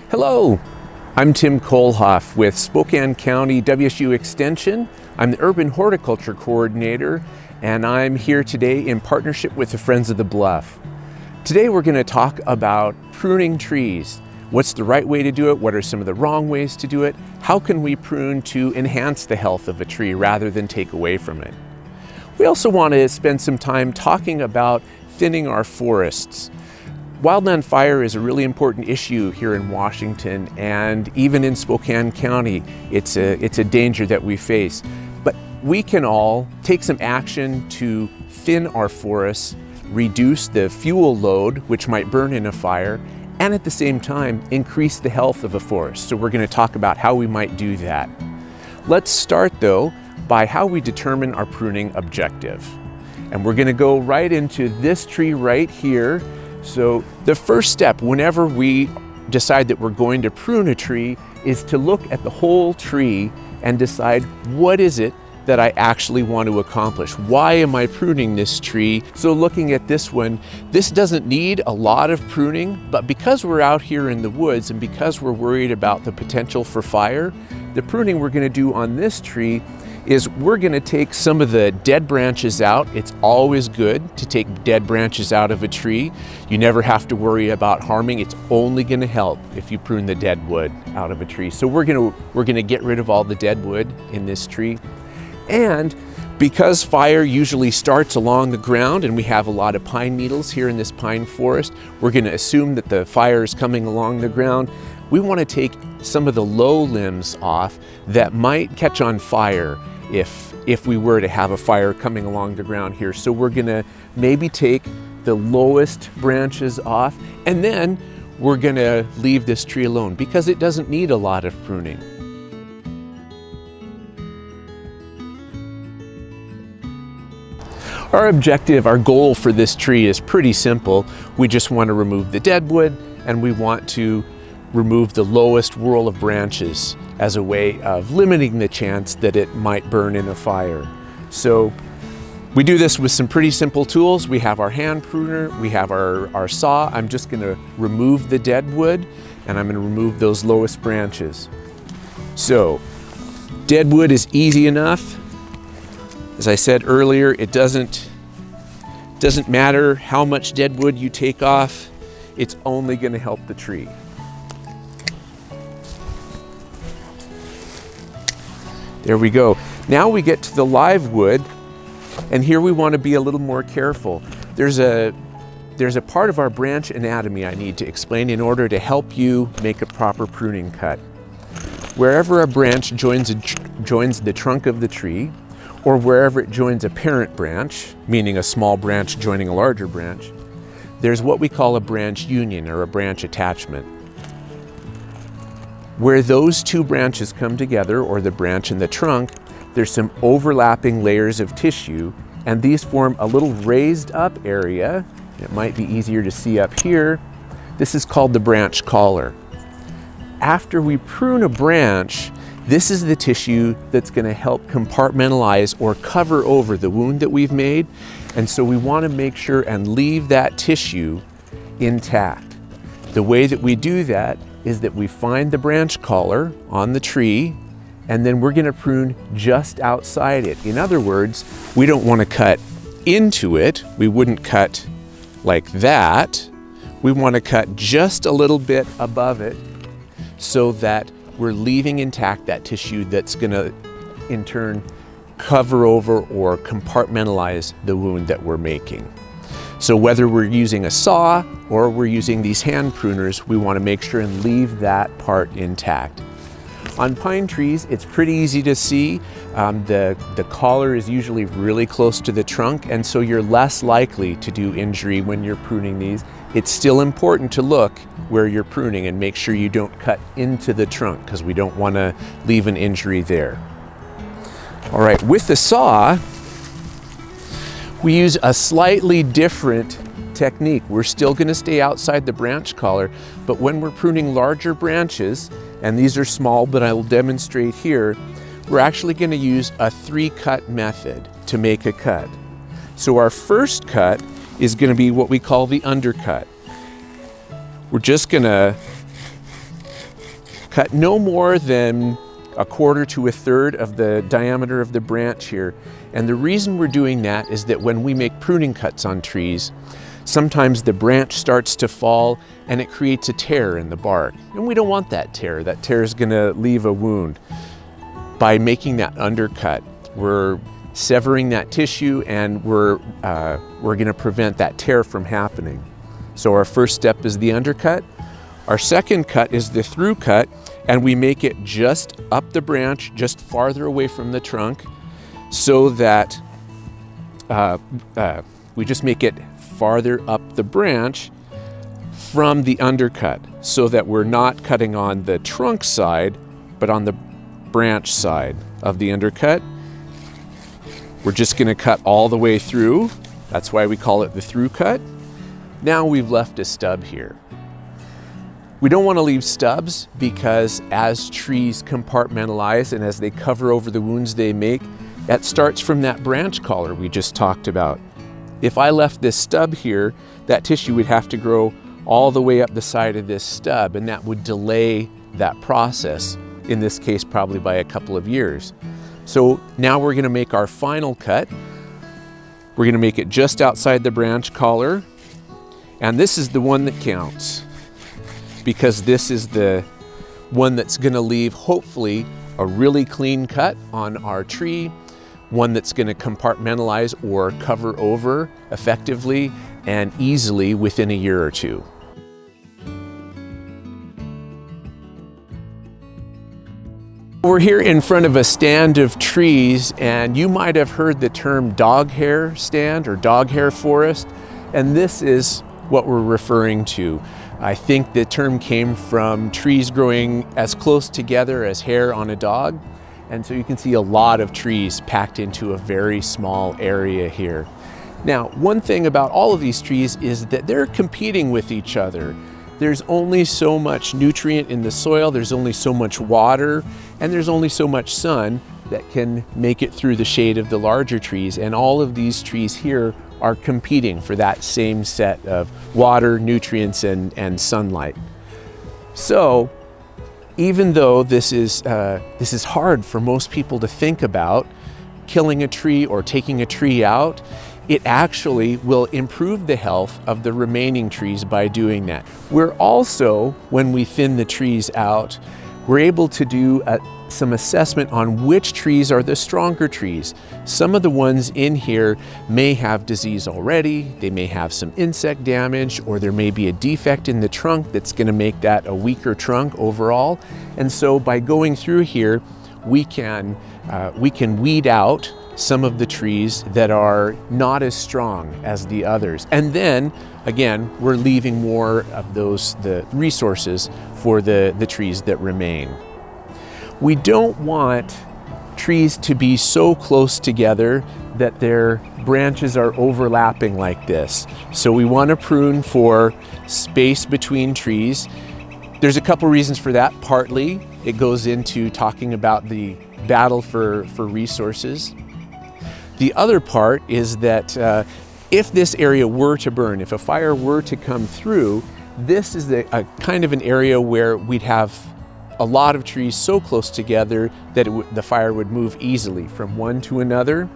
Hello, I'm Tim Kohlhauff with Spokane County WSU Extension. I'm the Urban Horticulture Coordinator, and I'm here today in partnership with the Friends of the Bluff. Today we're going to talk about pruning trees. What's the right way to do it? What are some of the wrong ways to do it? How can we prune to enhance the health of a tree rather than take away from it? We also want to spend some time talking about thinning our forests. Wildland fire is a really important issue here in Washington, and even in Spokane County, it's a danger that we face. But we can all take some action to thin our forests, reduce the fuel load, which might burn in a fire, and at the same time, increase the health of a forest. So we're going to talk about how we might do that. Let's start though by how we determine our pruning objective. And we're going to go right into this tree right here. So the first step whenever we decide that we're going to prune a tree is to look at the whole tree and decide, what is it that I actually want to accomplish? Why am I pruning this tree? So looking at this one, this doesn't need a lot of pruning, but because we're out here in the woods and because we're worried about the potential for fire, the pruning we're going to do on this tree is we're going to take some of the dead branches out. It's always good to take dead branches out of a tree. You never have to worry about harming. It's only going to help if you prune the dead wood out of a tree. So we're going to get rid of all the dead wood in this tree. And because fire usually starts along the ground and we have a lot of pine needles here in this pine forest, we're going to assume that the fire is coming along the ground. We want to take some of the low limbs off that might catch on fire if we were to have a fire coming along the ground here. So we're going to maybe take the lowest branches off, and then we're going to leave this tree alone because it doesn't need a lot of pruning. Our objective, our goal for this tree is pretty simple. We just want to remove the dead wood, and we want to remove the lowest whorl of branches as a way of limiting the chance that it might burn in a fire. So we do this with some pretty simple tools. We have our hand pruner, we have our saw. I'm just going to remove the dead wood, and I'm going to remove those lowest branches. So dead wood is easy enough. As I said earlier, it doesn't matter how much dead wood you take off, it's only going to help the tree. There we go. Now we get to the live wood, and here we want to be a little more careful. There's a part of our branch anatomy I need to explain in order to help you make a proper pruning cut. Wherever a branch joins the trunk of the tree, or wherever it joins a parent branch, meaning a small branch joining a larger branch, there's what we call a branch union or a branch attachment. Where those two branches come together, or the branch and the trunk, there's some overlapping layers of tissue, and these form a little raised up area. It might be easier to see up here. This is called the branch collar. After we prune a branch, this is the tissue that's going to help compartmentalize or cover over the wound that we've made. And so we want to make sure and leave that tissue intact. The way that we do that is that we find the branch collar on the tree, and then we're going to prune just outside it. In other words, we don't want to cut into it. We wouldn't cut like that. We want to cut just a little bit above it so that we're leaving intact that tissue that's going to, in turn, cover over or compartmentalize the wound that we're making. So whether we're using a saw or we're using these hand pruners, we want to make sure and leave that part intact. On pine trees, it's pretty easy to see. The collar is usually really close to the trunk, and so you're less likely to do injury when you're pruning these. It's still important to look where you're pruning and make sure you don't cut into the trunk, because we don't want to leave an injury there. All right, with the saw, we use a slightly different technique. We're still going to stay outside the branch collar, but when we're pruning larger branches, and these are small, but I will demonstrate here, we're actually going to use a 3-cut method to make a cut. So our first cut is going to be what we call the undercut. We're just going to cut no more than 1/4 to 1/3 of the diameter of the branch here. And the reason we're doing that is that when we make pruning cuts on trees, sometimes the branch starts to fall and it creates a tear in the bark. And we don't want that tear. That tear is going to leave a wound. By making that undercut, we're severing that tissue and we're going to prevent that tear from happening. So our first step is the undercut. Our second cut is the through cut, and we make it just up the branch, just farther away from the trunk, so that we just make it farther up the branch from the undercut, so that we're not cutting on the trunk side, but on the branch side of the undercut. We're just going to cut all the way through. That's why we call it the through cut. Now we've left a stub here. We don't want to leave stubs because as trees compartmentalize and as they cover over the wounds they make, that starts from that branch collar we just talked about. If I left this stub here, that tissue would have to grow all the way up the side of this stub, and that would delay that process, in this case probably by a couple of years. So now we're going to make our final cut. We're going to make it just outside the branch collar, and this is the one that counts, because this is the one that's going to leave hopefully a really clean cut on our tree, one that's going to compartmentalize or cover over effectively and easily within a year or two. We're here in front of a stand of trees, and you might have heard the term dog hair stand or dog hair forest, and this is what we're referring to. I think the term came from trees growing as close together as hair on a dog, and so you can see a lot of trees packed into a very small area here. Now, one thing about all of these trees is that they're competing with each other. There's only so much nutrient in the soil, there's only so much water, and there's only so much sun that can make it through the shade of the larger trees, and all of these trees here are competing for that same set of water, nutrients, and sunlight. So even though this is hard for most people to think about, killing a tree or taking a tree out, it actually will improve the health of the remaining trees by doing that. We're also, when we thin the trees out, we're able to do some assessment on which trees are the stronger trees. Some of the ones in here may have disease already, they may have some insect damage, or there may be a defect in the trunk that's going to make that a weaker trunk overall. And so by going through here, we can weed out some of the trees that are not as strong as the others. And then, again, we're leaving more of the resources for the trees that remain. We don't want trees to be so close together that their branches are overlapping like this. So we want to prune for space between trees. There's a couple reasons for that. Partly, it goes into talking about the battle for resources. The other part is that if this area were to burn, if a fire were to come through, this is a kind of an area where we'd have a lot of trees so close together that the fire would move easily from one to another.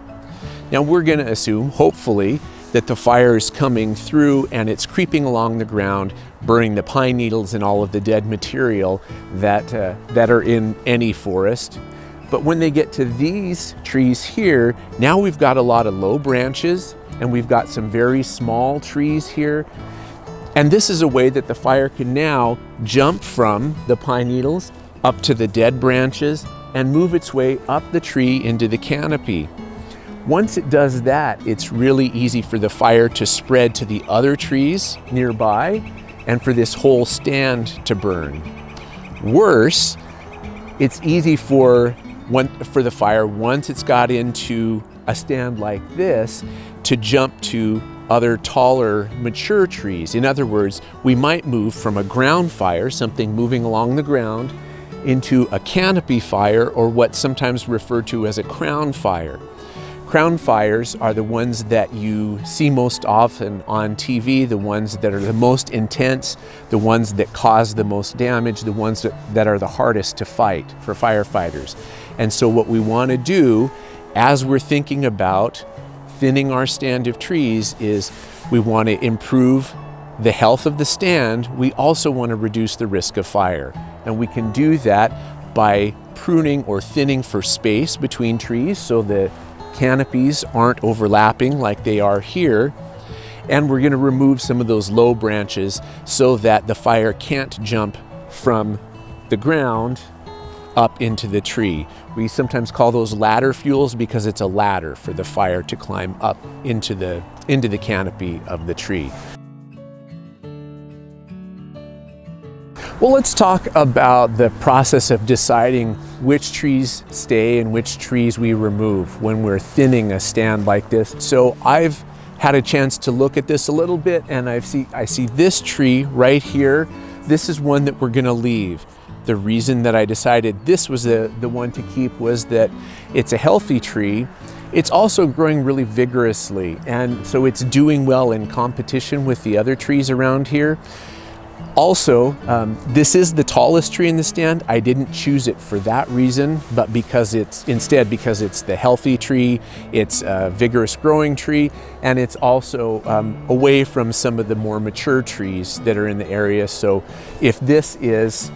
Now we're going to assume, hopefully, that the fire is coming through and it's creeping along the ground, burning the pine needles and all of the dead material that are in any forest. But when they get to these trees here, now we've got a lot of low branches and we've got some very small trees here. And this is a way that the fire can now jump from the pine needles up to the dead branches and move its way up the tree into the canopy. Once it does that, it's really easy for the fire to spread to the other trees nearby and for this whole stand to burn. Worse, it's easy for the fire, once it's got into a stand like this, to jump to other taller, mature trees. In other words, we might move from a ground fire, something moving along the ground, into a canopy fire, or what's sometimes referred to as a crown fire. Crown fires are the ones that you see most often on TV, the ones that are the most intense, the ones that cause the most damage, the ones that are the hardest to fight for firefighters. And so what we want to do as we're thinking about thinning our stand of trees is we want to improve the health of the stand. We also want to reduce the risk of fire. And we can do that by pruning or thinning for space between trees so the canopies aren't overlapping like they are here. And we're going to remove some of those low branches so that the fire can't jump from the ground up into the tree. We sometimes call those ladder fuels because it's a ladder for the fire to climb up into the canopy of the tree. Well, let's talk about the process of deciding which trees stay and which trees we remove when we're thinning a stand like this. So I've had a chance to look at this a little bit, and I see this tree right here. This is one that we're going to leave. The reason that I decided this was the one to keep was that it's a healthy tree. It's also growing really vigorously, and so it's doing well in competition with the other trees around here. Also, this is the tallest tree in the stand. I didn't choose it for that reason, but because it's the healthy tree, it's a vigorous growing tree, and it's also away from some of the more mature trees that are in the area. So if this is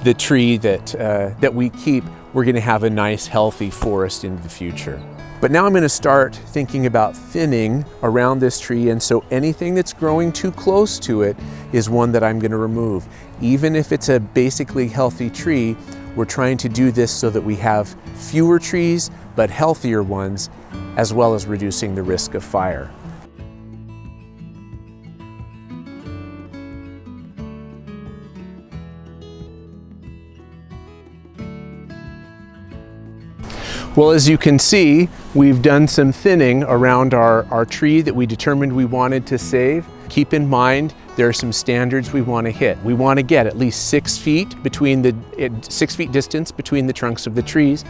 the tree that we keep, we're going to have a nice healthy forest into the future. But now I'm going to start thinking about thinning around this tree, and so anything that's growing too close to it is one that I'm going to remove. Even if it's a basically healthy tree, we're trying to do this so that we have fewer trees but healthier ones, as well as reducing the risk of fire. Well, as you can see, we've done some thinning around our tree that we determined we wanted to save. Keep in mind, there are some standards we want to hit. We want to get at least 6 feet distance between the trunks of the trees.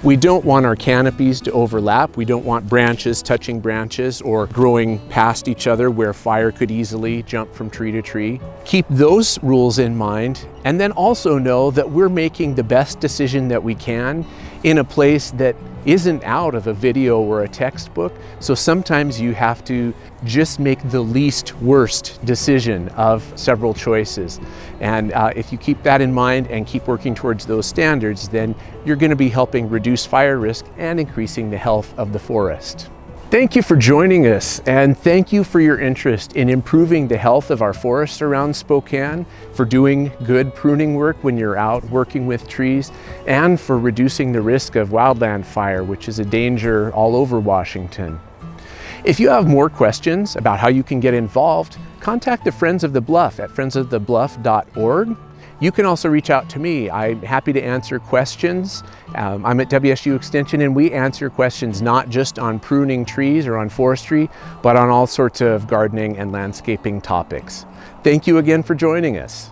We don't want our canopies to overlap. We don't want branches touching branches or growing past each other where fire could easily jump from tree to tree. Keep those rules in mind, and then also know that we're making the best decision that we can in a place that isn't out of a video or a textbook. So sometimes you have to just make the least worst decision of several choices. And if you keep that in mind and keep working towards those standards, then you're going to be helping reduce fire risk and increasing the health of the forest. Thank you for joining us, and thank you for your interest in improving the health of our forests around Spokane, for doing good pruning work when you're out working with trees, and for reducing the risk of wildland fire, which is a danger all over Washington. If you have more questions about how you can get involved, contact the Friends of the Bluff at friendsofthebluff.org. You can also reach out to me. I'm happy to answer questions. I'm at WSU Extension, and we answer questions not just on pruning trees or on forestry, but on all sorts of gardening and landscaping topics. Thank you again for joining us.